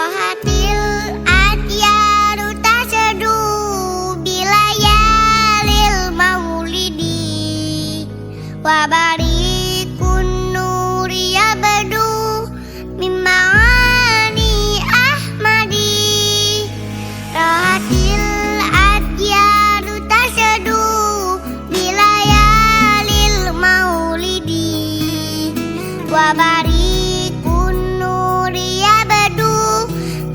Rohatil adyaru tasadu bilayalil maulidi wabarikun nuri yabadu mimani ahmadi. Rohatil adyaru tasadu bilayalil maulidi wabarikun nuri yabadu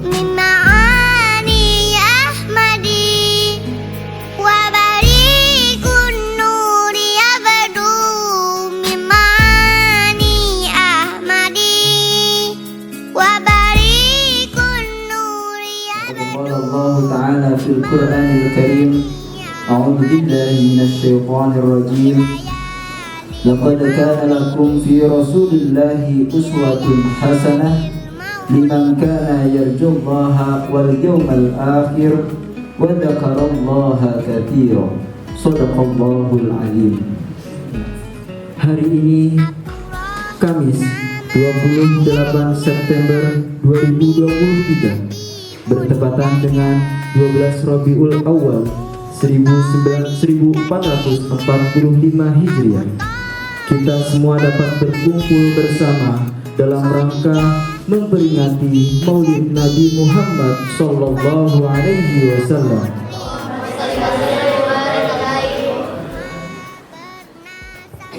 mimani ahmadi. Wabarikun nuri yabadu mimani ahmadi. Wabarikun nuri yabadu. قال الله تعالى في القرآن الكريم أعوذ بالله من الشيطان الرجيم لقد كان لكم في رسول الله أسوة حسنة لمن كان يرجو الله واليوم الآخر وذكر الله كثيرا صدق الله العليم. Hari ini Kamis 28 September 2023 bertepatan dengan 12 Rabiul Awal 1445 Hijriah. Kita semua dapat berkumpul bersama dalam rangka memperingati Maulid Nabi Muhammad sallallahu alaihi wasallam.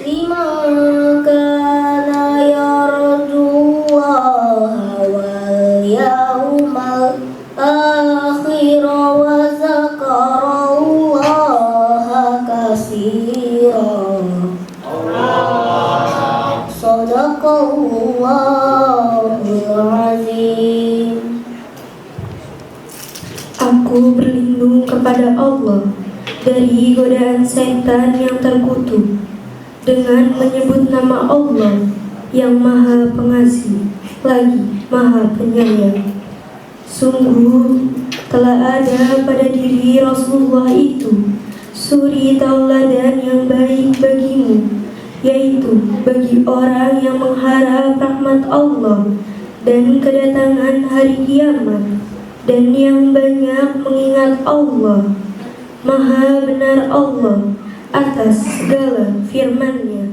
Liman kana yarjullaha wal yawmal akhir wa zakarallaha katsiran. Shadaqallahul azim. Aku berlindung kepada Allah dari godaan setan yang terkutuk dengan menyebut nama Allah yang Maha Pengasih lagi Maha Penyayang. Sungguh telah ada pada diri Rasulullah itu suri tauladan yang baik bagimu, yaitu bagi orang yang mengharap rahmat Allah dan kedatangan hari kiamat, dan yang banyak mengingat Allah. Maha benar Allah atas segala firman-Nya.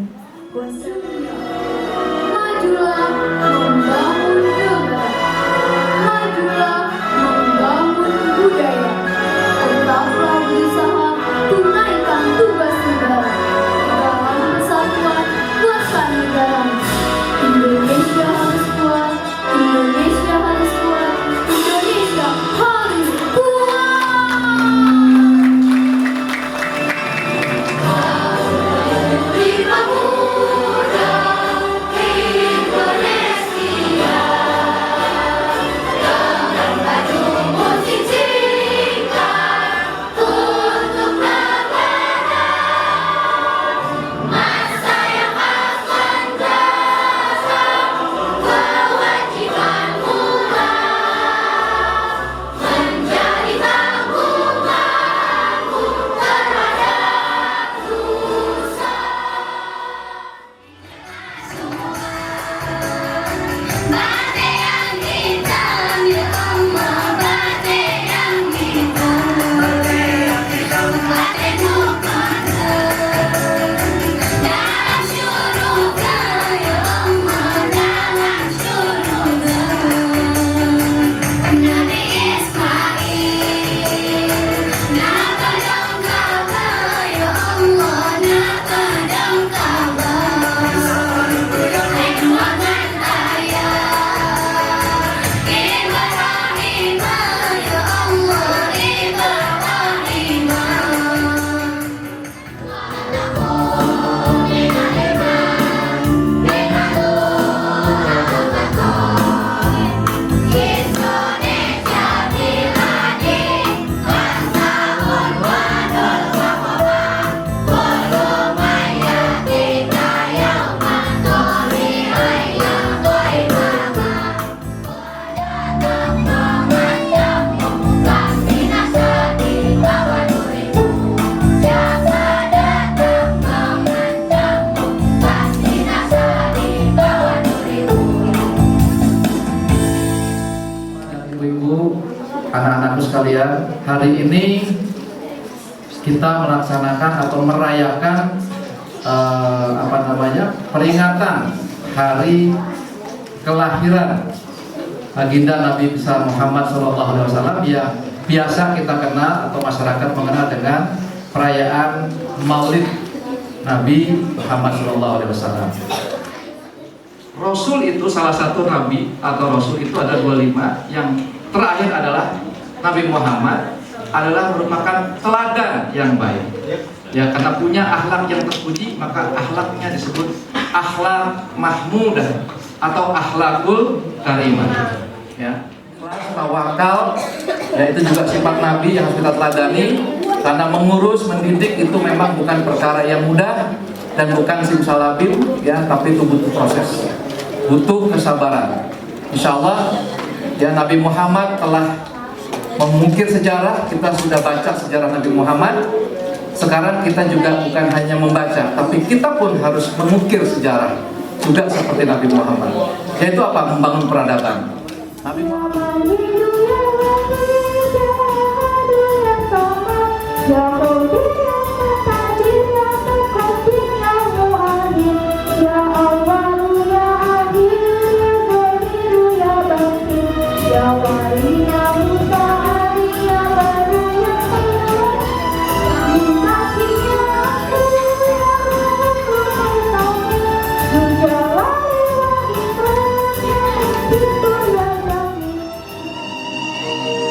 Majulah membangun negara, majulah membangun budaya. Tetaplah berusaha tunaikan tugas negara dalam persatuan kuatkan negara. Indonesia harus kuat, Indonesia harus kuat, Indonesia harus kuat. Terima anak-anakku sekalian, hari ini kita melaksanakan atau merayakan peringatan hari kelahiran baginda Nabi besar Muhammad SAW yang biasa kita kenal atau masyarakat mengenal dengan perayaan Maulid Nabi Muhammad SAW. Rasul itu salah satu nabi atau rasul itu ada 25. Yang terakhir adalah Nabi Muhammad adalah merupakan teladan yang baik. Ya, karena punya akhlak yang terpuji, maka akhlaknya disebut akhlak mahmudah atau akhlakul karimah. Ya, tawakal, ya itu juga sifat Nabi yang harus kita teladani. Karena mengurus, mendidik itu memang bukan perkara yang mudah dan bukan simsalabim, ya, tapi itu butuh proses, butuh kesabaran. Insya Allah, ya Nabi Muhammad telah mengukir sejarah. Kita sudah baca sejarah Nabi Muhammad. Sekarang kita juga bukan hanya membaca, tapi kita pun harus mengukir sejarah juga seperti Nabi Muhammad. Yaitu apa? Membangun peradaban. Nabi Muhammad.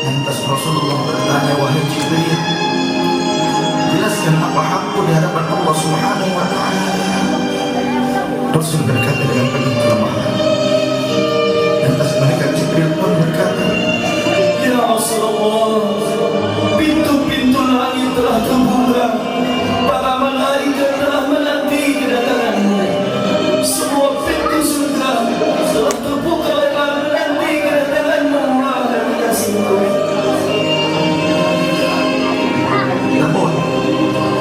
Lantas Rasulullah bertanya, wahai Jibril, jelaskan apa hakku di hadapan Allah Subhanahu wa ta'ala. Rasul berkata dengan penuh kelemahan. Lantas mereka Jibril pun berkata, ya Rasulullah, pintu-pintu langit telah terbuka, para malaikat telah menanti kedatanganmu. Semua pintu surga telah terbuka dan menanti kedatanganmu, wahai kasihku. Namun,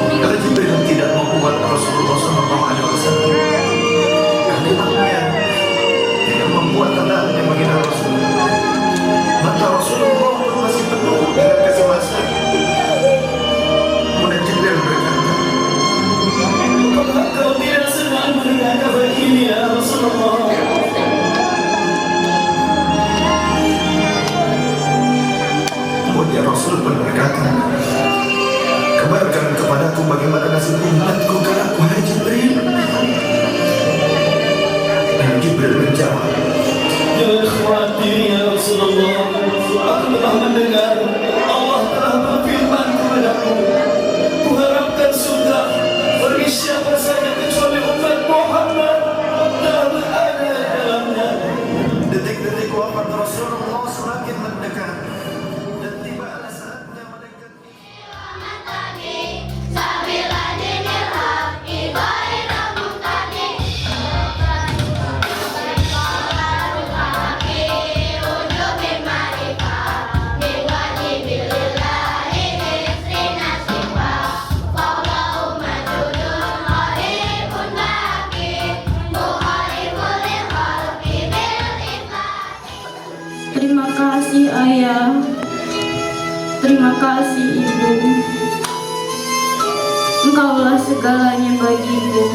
kalau Jibril tidak membuat Rasulullah SAW, kalimatnya tidak membuat tenangnya bagi Rasulullah, maka Rasulullah masih penuh dengan kecemasan. Kemudian Jibril berkata, apakah kau tidak senang mendengar kabar ini ya Rasulullah? Kemudian Rasul pun berkata, kabarkan kepadaku bagaimana nasib umatku kelak, wahai Jibril. Dan Jibril menjawab, ya ikhwati ya Rasulullah, aku telah mendengar Allah telah berfirman kepadaku, kuharapkan surga bagi siapa saja kecuali umat Muhammad telah berada di dalamnya. Detik-detik wafat Rasulullah semakin mendekat dan tibalah saatnya mendekat. Terima kasih ayah, terima kasih ibu. Engkaulah segalanya bagiku.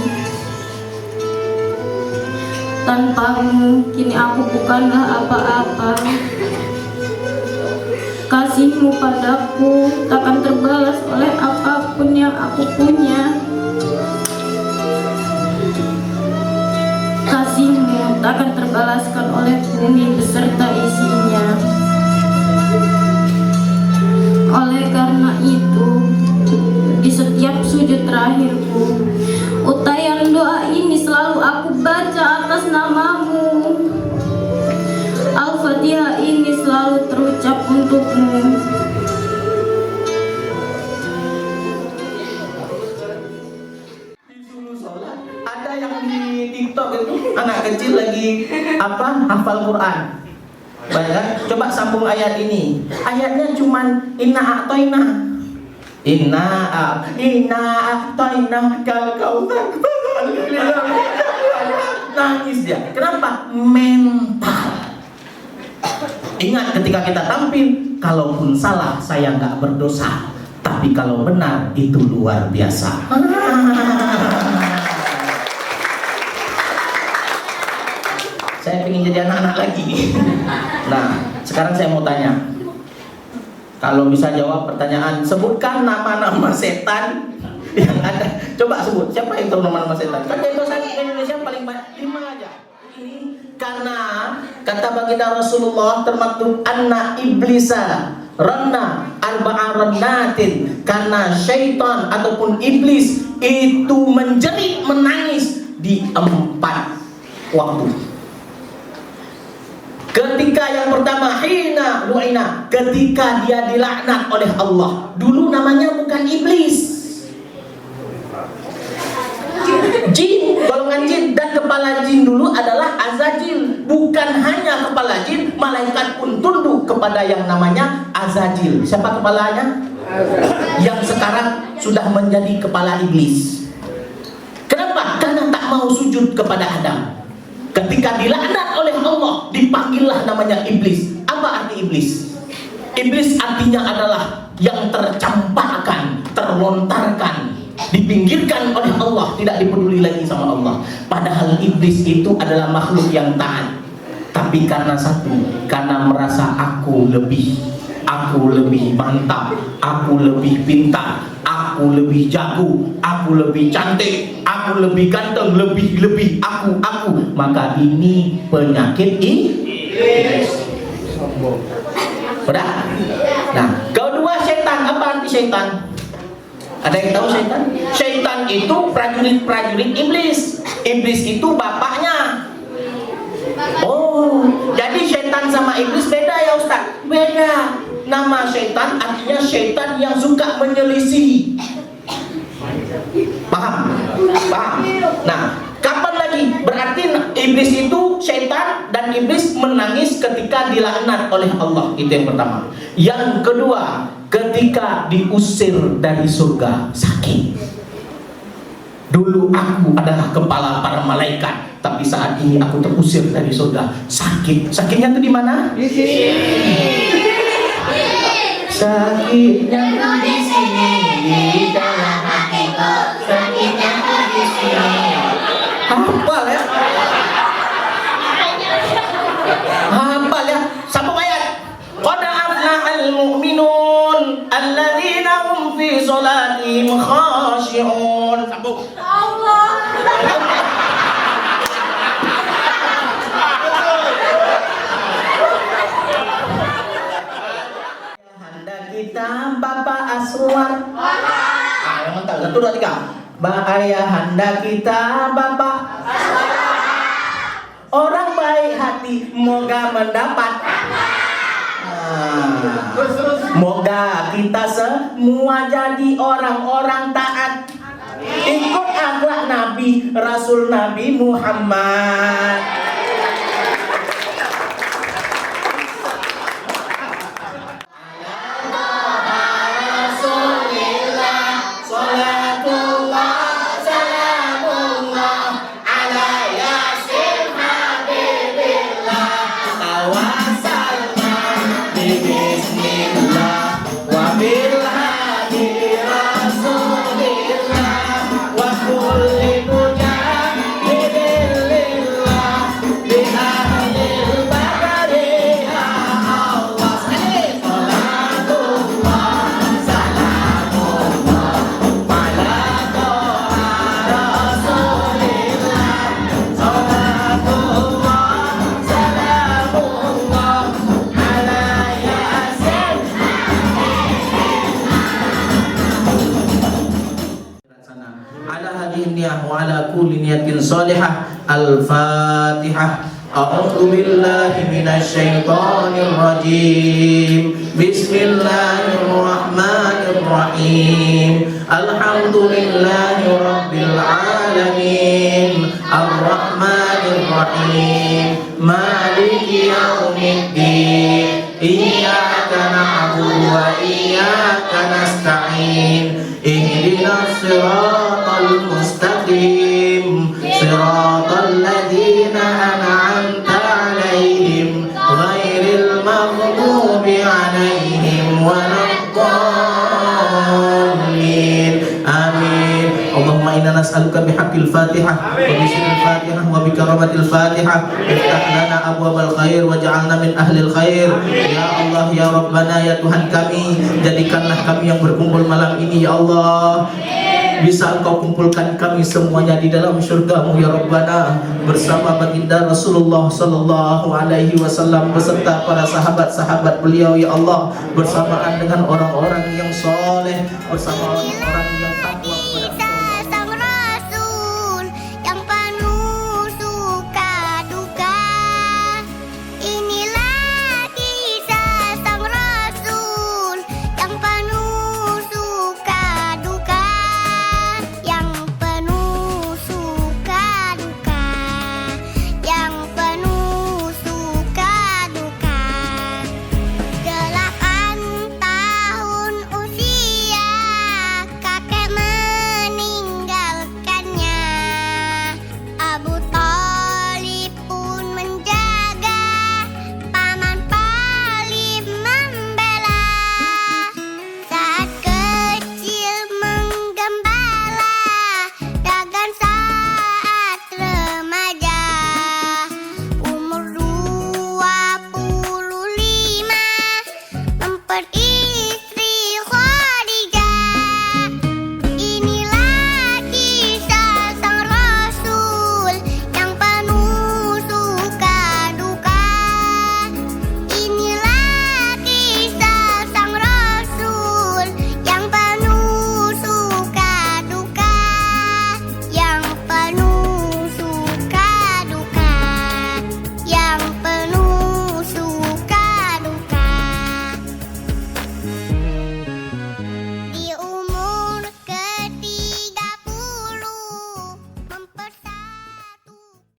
Tanpamu kini aku bukanlah apa-apa. Kasihmu padaku takkan terbalas oleh apapun yang aku punya. Kasihmu takkan terbalaskan oleh bumi beserta isinya. Oleh karena itu, di setiap sujud terakhirku, untayan doa ini selalu aku baca atas namamu. Al-Fatihah ini selalu terucap untukmu. Ada yang di TikTok itu anak kecil lagi hafal Quran. Bayangkan, coba sambung ayat ini. Ayatnya cuman inna a'toina. Inna a'toina kal kautsar. Nangis dia. Kenapa? Mental. Ingat ketika kita tampil, kalaupun salah saya nggak berdosa, tapi kalau benar itu luar biasa. Saya pengen jadi anak-anak lagi. Nah, sekarang saya mau tanya. Kalau bisa jawab pertanyaan, sebutkan nama-nama setan yang ada. Coba sebut, siapa yang tahu nama-nama setan? Kan di Indonesia paling banyak 5 aja. Ini karena kata baginda Rasulullah termaktub anna iblisa ranna arba'a rannatin, karena syaitan ataupun iblis itu menjerit menangis di 4 waktu. Ketika yang pertama hina lu'ina, ketika dia dilaknat oleh Allah. Dulu namanya bukan iblis, jin, golongan jin, dan kepala jin dulu adalah azajil. Bukan hanya kepala jin, malaikat pun tunduk kepada yang namanya azajil. Siapa kepalanya? Yang sekarang sudah menjadi kepala iblis. Kenapa? Karena tak mau sujud kepada Adam. Ketika dilaknat oleh Allah, dipanggillah namanya iblis. Apa arti iblis? Iblis artinya adalah yang tercampakkan, terlontarkan, dipinggirkan oleh Allah, tidak dipeduli lagi sama Allah. Padahal iblis itu adalah makhluk yang taat. Tapi karena karena merasa aku lebih mantap, aku lebih pintar, aku lebih jago, aku lebih cantik, aku lebih ganteng, lebih aku. Maka ini penyakit iblis. Udah? Nah, kedua setan. Apa arti setan? Ada yang tahu setan? Setan itu prajurit iblis. Iblis itu bapaknya. Oh, jadi setan sama iblis beda ya Ustaz? Beda. Nama setan artinya setan yang suka menyelisih. Paham? Nah, kapan lagi? Berarti iblis itu setan, dan iblis menangis ketika dilaknat oleh Allah. Itu yang pertama. Yang kedua, ketika diusir dari surga, sakit. Dulu aku adalah kepala para malaikat, tapi saat ini aku terusir dari surga. Sakit. Sakitnya itu di mana? Di sini. Sakitnya itu di sini, di dalam hatiku. Sakitnya itu di sini. Hafal ya? Hafal ya? Sambung ayat. Qad aflahal mu'minun alladzina hum fi sholatihim khashi'un. Sambung. Allah. Kita Bapak Aswar. Yang mentah. 1, 2, 3. Ayahanda kita Bapak Aswar. Orang baik hati moga mendapat. Moga kita semua jadi orang-orang taat, ikut akhlak Nabi Rasul Nabi Muhammad. Al-Fatihah. A'udzu billahi minasy syaithanir rajim. Bismillahirrahmanirrahim. Alhamdulillahi rabbil alamin. Arrahmanir rahim. Maliki yaumiddin. Iyyaka na'budu wa iyyaka nasta'in. Ihdinas siratal mustaqim. Siratal ladzina an'amta 'alaihim ghairil maghdubi 'alaihim waladdallin. Amin. Allahumma inna nas'aluka bihaqqil Fatihah wa bismil Fatihah wa bikaramatil Fatihah iftah lana abwabal khair waj'alna min ahlil khair. Ya Allah, ya Rabbana, ya Tuhan kami, jadikanlah kami yang berkumpul malam ini ya Allah bisa Engkau kumpulkan kami semuanya di dalam syurga-Mu ya Rabbana, bersama baginda Rasulullah sallallahu alaihi wasallam beserta para sahabat-sahabat beliau ya Allah, bersamaan dengan orang-orang yang soleh, bersama orang-orang